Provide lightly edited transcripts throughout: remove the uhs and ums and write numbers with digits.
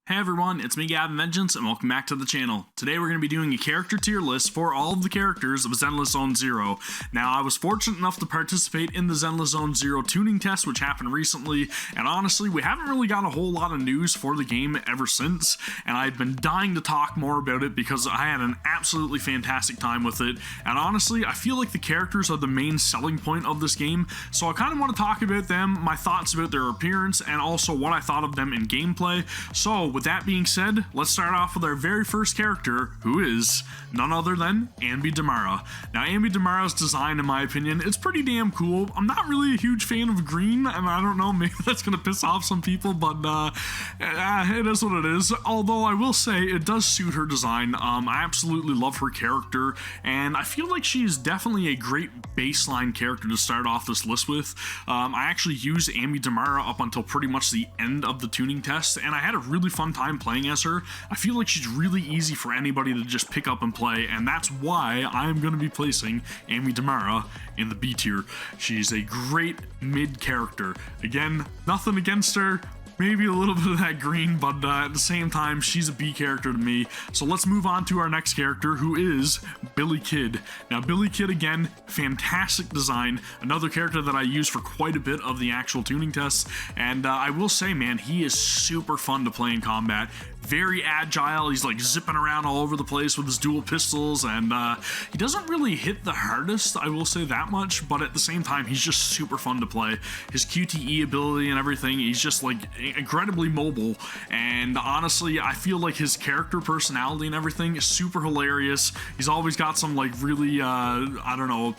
Hey everyone, it's me Gavin Vengeance and welcome back to the channel. Today we're going to be doing a character tier list for all of the characters of Zenless Zone Zero. Now I was fortunate enough to participate in the Zenless Zone Zero tuning test which happened recently, and honestly we haven't really got a whole lot of news for the game ever since, and I've been dying to talk more about it because I had an absolutely fantastic time with it, and honestly I feel like the characters are the main selling point of this game, so I kind of want to talk about them, my thoughts about their appearance, and also what I thought of them in gameplay. So with that being said, let's start off with our very first character, who is none other than Anton Ivanov. Now, Anton Ivanov's design, in my opinion, it's pretty damn cool. I'm not really a huge fan of green, and I don't know, maybe that's gonna piss off some people, but it is what it is. Although I will say it does suit her design. I absolutely love her character, and I feel like she's definitely a great baseline character to start off this list with. I actually used Anton Ivanov up until pretty much the end of the tuning test, and I had a really fun time playing as her. I feel like she's really easy for anybody to just pick up and play, and that's why I'm going to be placing Anton Ivanov in the B tier. She's a great mid character. Again, nothing against her, maybe a little bit of that green, but at the same time, she's a B character to me. So let's move on to our next character, who is Billy Kid. Now, Billy Kid, again, fantastic design. Another character that I use for quite a bit of the actual tuning tests. And I will say, man, he is super fun to play in combat. Very agile. He's like zipping around all over the place with his dual pistols, and he doesn't really hit the hardest, I will say that much, but at the same time he's just super fun to play. His QTE ability and everything, he's just like incredibly mobile, and honestly I feel like his character personality and everything is super hilarious. He's always got some like really I don't know,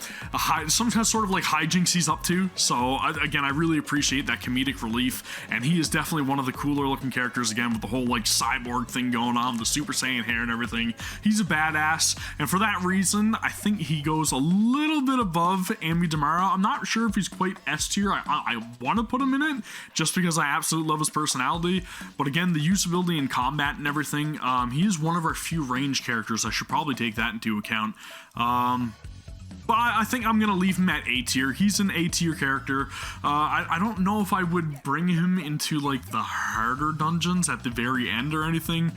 some kind of sort of like hijinks he's up to, so again I really appreciate that comedic relief, and he is definitely one of the cooler looking characters, again with the whole like cyborg thing going on, the Super Saiyan hair and everything. He's a badass, and for that reason I think he goes a little bit above Anton Ivanov. I'm not sure if he's quite S tier. I want to put him in it just because I absolutely love his personality, but again the usability in combat and everything, he is one of our few range characters. I should probably take that into account. But I think I'm going to leave him at A tier. He's an A tier character. I don't know if I would bring him into like the harder dungeons at the very end or anything.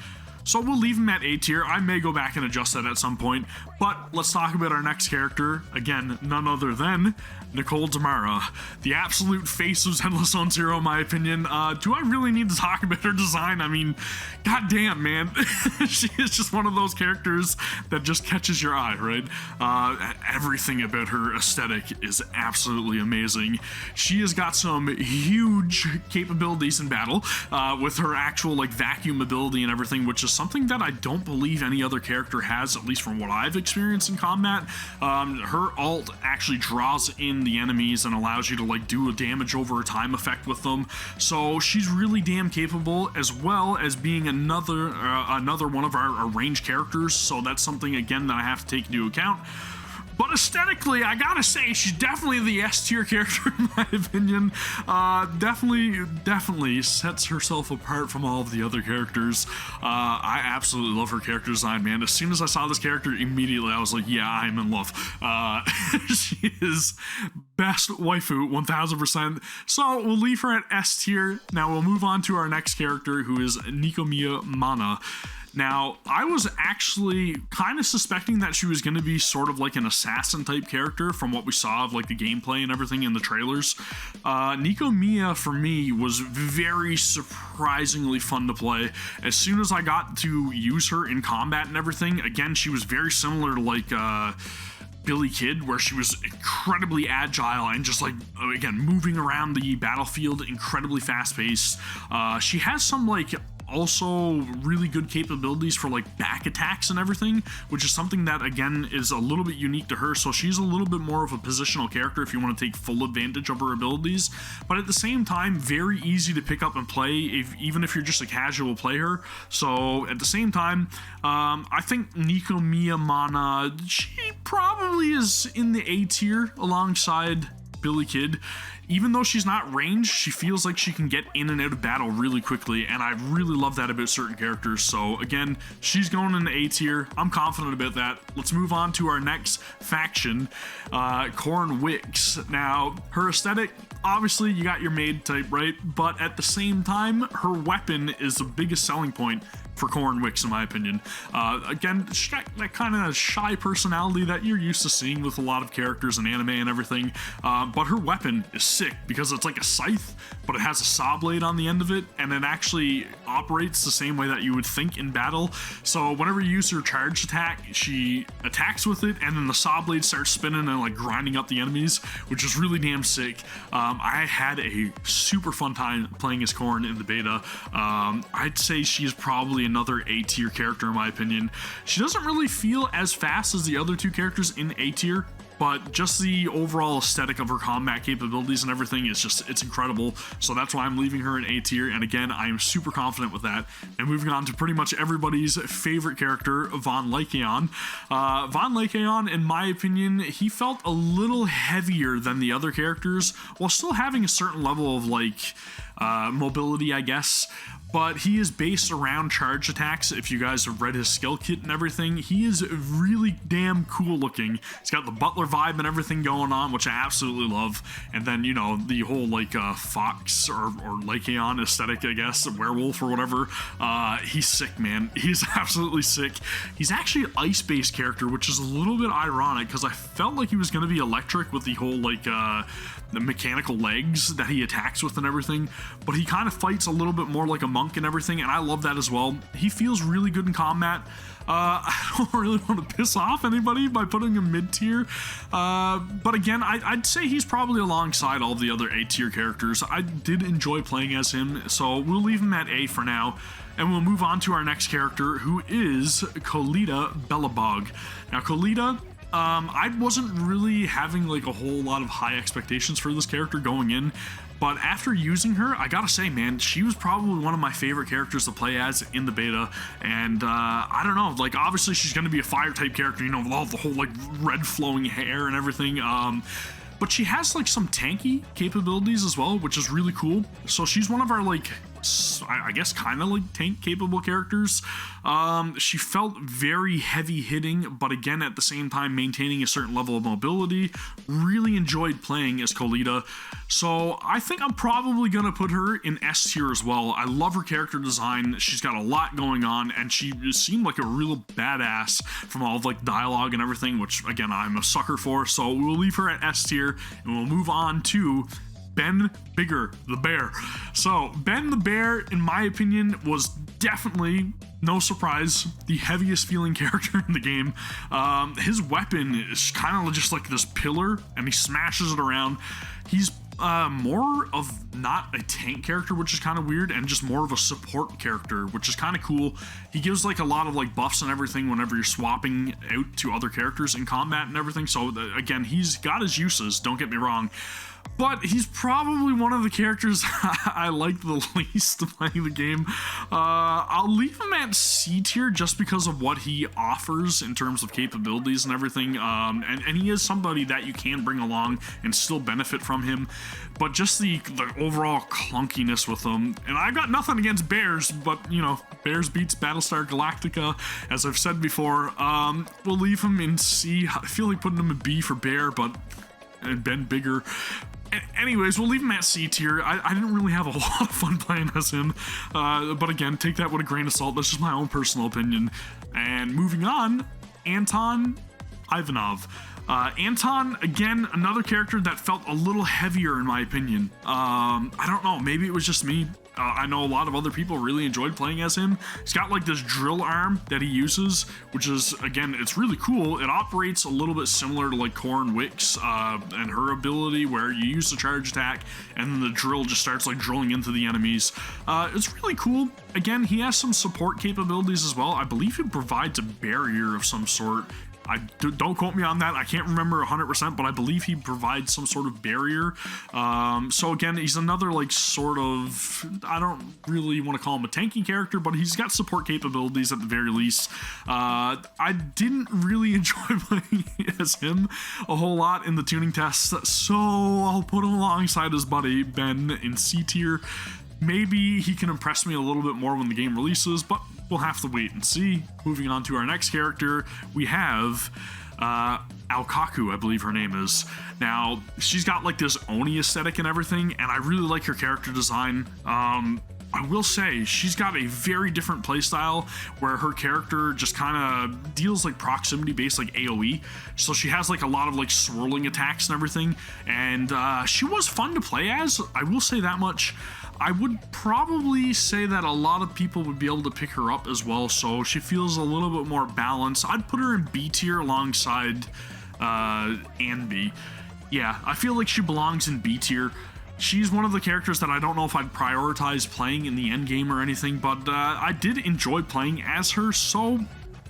So we'll leave him at A tier. I may go back and adjust that at some point. But let's talk about our next character. Again, none other than Nicole Zamara, the absolute face of Zenless Zone Zero, in my opinion. Do I really need to talk about her design? I mean, goddamn, man. She is just one of those characters that just catches your eye, right? Everything about her aesthetic is absolutely amazing. She has got some huge capabilities in battle with her actual like vacuum ability and everything, which is something that I don't believe any other character has, at least from what I've experienced in combat. Her ult actually draws in the enemies and allows you to like do a damage over time effect with them, so she's really damn capable, as well as being another one of our range characters, so that's something again that I have to take into account. But aesthetically, I gotta say, she's definitely the S tier character in my opinion. Definitely sets herself apart from all of the other characters. I absolutely love her character design, man. As soon as I saw this character, immediately I was like, yeah, I'm in love. She is best waifu, 1000%. So we'll leave her at S tier. Now we'll move on to our next character, who is Miyabi. Now, I was actually kind of suspecting that she was going to be sort of like an assassin type character from what we saw of like the gameplay and everything in the trailers. Miyabi for me was very surprisingly fun to play. As soon as I got to use her in combat and everything, again, she was very similar to like Billy Kid, where she was incredibly agile and just like, again, moving around the battlefield, incredibly fast paced. She has some like also really good capabilities for like back attacks and everything, which is something that again is a little bit unique to her, so she's a little bit more of a positional character if you want to take full advantage of her abilities, but at the same time very easy to pick up and play even if you're just a casual player. So at the same time, I think Miyabi, she probably is in the A tier alongside Billy Kid. even though she's not ranged, she feels like she can get in and out of battle really quickly, and I really love that about certain characters. So again, she's going in the A tier. I'm confident about that. Let's move on to our next faction, Corn Wicks. Now, her aesthetic, obviously you got your maid type, right? But at the same time, her weapon is the biggest selling point for Corn Wicks, in my opinion. Again, she's got that kind of shy personality that you're used to seeing with a lot of characters in anime and everything, but her weapon is sick because it's like a scythe, but it has a saw blade on the end of it, and it actually operates the same way that you would think in battle. So whenever you use her charge attack, she attacks with it, and then the saw blade starts spinning and like grinding up the enemies, which is really damn sick. I had a super fun time playing as Corn in the beta. I'd say she's probably another A tier character in my opinion. She doesn't really feel as fast as the other two characters in A tier, but just the overall aesthetic of her combat capabilities and everything is just, it's incredible. So that's why I'm leaving her in A tier, and again, I am super confident with that. And moving on to pretty much everybody's favorite character, Von Lycaon. Von Lycaon, in my opinion, he felt a little heavier than the other characters, while still having a certain level of like mobility, I guess. But he is based around charge attacks. If you guys have read his skill kit and everything, he is really damn cool looking. He's got the butler vibe and everything going on, which I absolutely love. And then, you know, the whole like fox or Lycaon aesthetic, I guess, a werewolf or whatever. He's sick, man. He's absolutely sick. He's actually an ice-based character, which is a little bit ironic because I felt like he was going to be electric with the whole like the mechanical legs that he attacks with and everything, but he kind of fights a little bit more like a monk and everything, and I love that as well. He feels really good in combat. I don't really want to piss off anybody by putting him mid-tier, but again, I'd say he's probably alongside all the other A-tier characters. I did enjoy playing as him, so we'll leave him at A for now, and we'll move on to our next character, who is Kolita Bellabog. Now, Kolita, I wasn't really having like a whole lot of high expectations for this character going in, but after using her, I gotta say, man, she was probably one of my favorite characters to play as in the beta. And I don't know, like obviously she's gonna be a fire type character, you know, with all the whole like red flowing hair and everything. But she has like some tanky capabilities as well, which is really cool. So she's one of our like, I guess kind of like tank capable characters. She felt very heavy hitting, but again at the same time maintaining a certain level of mobility. Really enjoyed playing as Kolita, so I think I'm probably gonna put her in S tier as well. I love her character design. She's got a lot going on, and she seemed like a real badass from all of like dialogue and everything, which again I'm a sucker for. So we'll leave her at S tier, and we'll move on to Ben Bigger the Bear. So Ben the Bear, in my opinion, was definitely, no surprise, the heaviest feeling character in the game. His weapon is kind of just like this pillar, and he smashes it around. He's more of not a tank character, which is kind of weird, and just more of a support character, which is kind of cool. He gives like a lot of like buffs and everything whenever you're swapping out to other characters in combat and everything. So again, he's got his uses, don't get me wrong, but he's probably one of the characters I like the least playing the game. I'll leave him at C tier just because of what he offers in terms of capabilities and everything. And he is somebody that you can bring along and still benefit from him. But just the overall clunkiness with him. And I've got nothing against bears, but you know, bears beats Battlestar Galactica, as I've said before. We'll leave him in C. I feel like putting him in B for bear, but and Ben Bigger. Anyways, we'll leave him at C tier. I didn't really have a lot of fun playing as him, but again, take that with a grain of salt. That's just my own personal opinion. And moving on, Anton Ivanov. Anton, again, another character that felt a little heavier in my opinion. I don't know, maybe it was just me. I know a lot of other people really enjoyed playing as him. He's got like this drill arm that he uses, which is, again, it's really cool. It operates a little bit similar to like Corn Wicks and her ability, where you use the charge attack and then the drill just starts like drilling into the enemies. It's really cool. Again, he has some support capabilities as well. I believe he provides a barrier of some sort Don't quote me on that. I can't remember 100%, but I believe he provides some sort of barrier. So again, he's another like sort of, I don't really want to call him a tanky character, but he's got support capabilities at the very least. I didn't really enjoy playing as him a whole lot in the tuning tests, so I'll put him alongside his buddy Ben in C tier. Maybe he can impress me a little bit more when the game releases, but we'll have to wait and see. Moving on to our next character, we have Alkaku, I believe her name is. Now, she's got like this Oni aesthetic and everything, and I really like her character design. I will say she's got a very different playstyle where her character just kind of deals like proximity based, like AoE. So she has like a lot of like swirling attacks and everything, and she was fun to play as, I will say that much. I would probably say that a lot of people would be able to pick her up as well, so she feels a little bit more balanced. I'd put her in B tier alongside Anby. Yeah, I feel like she belongs in B tier. She's one of the characters that I don't know if I'd prioritize playing in the end game or anything, but I did enjoy playing as her, so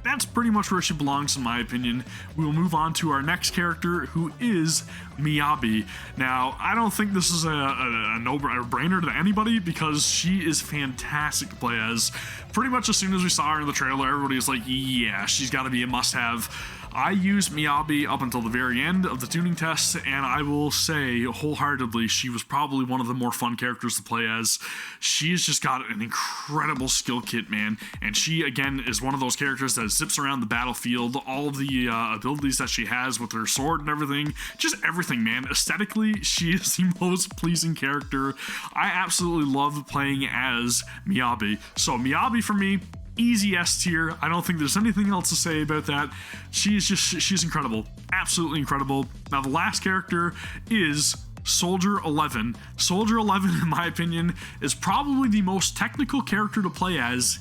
that's pretty much where she belongs in my opinion. We will move on to our next character, who is Miyabi. Now, I don't think this is a no-brainer to anybody because she is fantastic to play as. Pretty much as soon as we saw her in the trailer, everybody was like, yeah, she's got to be a must-have. I used Miyabi up until the very end of the tuning test, and I will say wholeheartedly she was probably one of the more fun characters to play as. She's just got an incredible skill kit, man, and she, again, is one of those characters that zips around the battlefield. All of the abilities that she has with her sword and everything, just everything, man. Aesthetically, she is the most pleasing character. I absolutely love playing as Miyabi. So Miyabi for me, easy S tier. I don't think there's anything else to say about that. She's incredible. Absolutely incredible. Now, the last character is Soldier 11. Soldier 11, in my opinion, is probably the most technical character to play as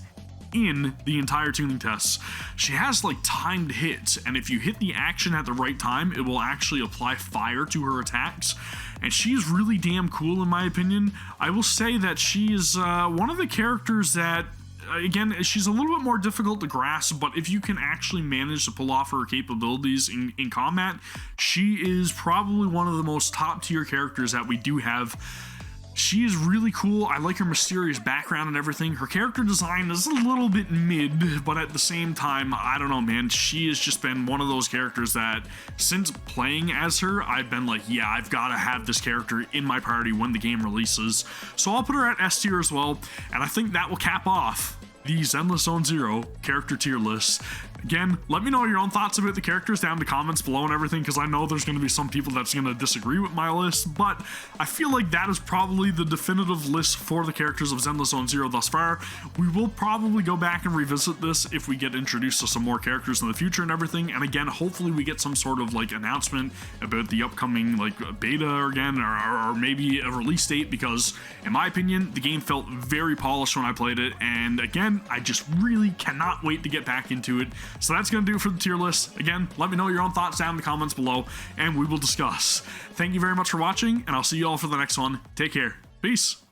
in the entire tuning tests. She has like timed hits, and if you hit the action at the right time, it will actually apply fire to her attacks. And she's really damn cool in my opinion. I will say that she is one of the characters that, again, she's a little bit more difficult to grasp, but if you can actually manage to pull off her capabilities in combat, she is probably one of the most top tier characters that we do have. She is really cool. I like her mysterious background and everything. Her character design is a little bit mid, but at the same time, I don't know, man. She has just been one of those characters that since playing as her, I've been like, yeah, I've got to have this character in my party when the game releases. So I'll put her at S tier as well, and I think that will cap off the Zenless Zone Zero character tier list. Again, let me know your own thoughts about the characters down in the comments below and everything, because I know there's going to be some people that's going to disagree with my list, but I feel like that is probably the definitive list for the characters of Zenless Zone Zero thus far. We will probably go back and revisit this if we get introduced to some more characters in the future and everything, and again, hopefully we get some sort of like announcement about the upcoming like beta again, or maybe a release date, because in my opinion, the game felt very polished when I played it, and again, I just really cannot wait to get back into it. So that's going to do it for the tier list. Again, let me know your own thoughts down in the comments below, and we will discuss. Thank you very much for watching, and I'll see you all for the next one. Take care. Peace.